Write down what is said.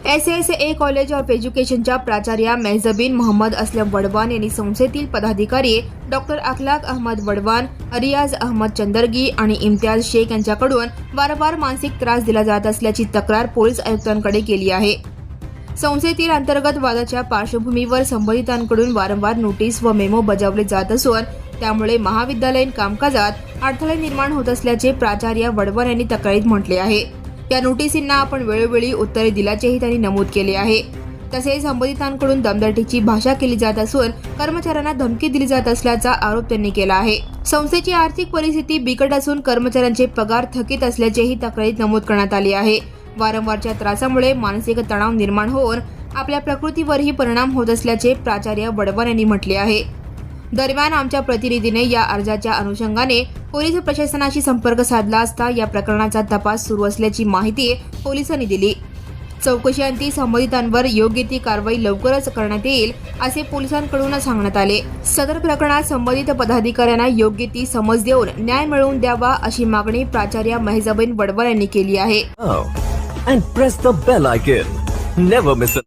SSA college of एज्युकेशनच्या प्राचार्या मेहजबीन मोहम्मद असलम वडवान यांनी संस्थेतील पदाधिकारी डॉक्टर अखलाक अहमद वडवान, रियाज अहमद चंदरगी आणि इम्तियाज शेख यांच्याकडून वारंवार मानसिक त्रास दिला जात असल्याची तक्रार पोलीस आयुक्तांकडे केली आहे। संस्थेतील अंतर्गत वादाच्या पार्श्वभूमीवर संबंधितांकडून वारंवार नोटीस व मेमो बजावले जात असून त्यामुळे महाविद्यालयीन कामकाजात अडथळे निर्माण होत असल्याचे प्राचार्य वडवान यांनी तक्रारीत म्हटले आहे। या नोटिसींना आपण वेळोवेळी उत्तरे दिल्याचेही त्यांनी नमूद केले आहे। तसेच संबंधितांकडून दमदाटीची भाषा केली जात असून कर्मचाऱ्यांना धमकी दिली जात असल्याचा आरोप त्यांनी केला आहे। संस्थेची आर्थिक परिस्थिती बिकट असून कर्मचाऱ्यांचे पगार थकीत असल्याचेही तक्रारीत नमूद करण्यात आले आहे। वारंवारच्या त्रासामुळे मानसिक तणाव निर्माण होऊन आपल्या प्रकृतीवरही परिणाम होत असल्याचे प्राचार्य वडवान यांनी म्हटले आहे। दरम्यान आमच्या प्रतिनिधीने या अर्जाच्या अनुषंगाने पोलीस प्रशासनाशी संपर्क साधला असता या प्रकरणाचा तपास सुरू असल्याची माहिती पोलिसांनी दिली। चौकशीअंती संबंधितांवर योग्य ती कारवाई लवकरच करण्यात येईल असे पोलिसांकडून सांगण्यात आले। सदर प्रकरणात संबंधित पदाधिकाऱ्यांना योग्य ती समज देऊन न्याय मिळवून द्यावा अशी मागणी प्राचार्य मेहजबीन वडवान यांनी केली आहे। And press the bell icon. Never miss a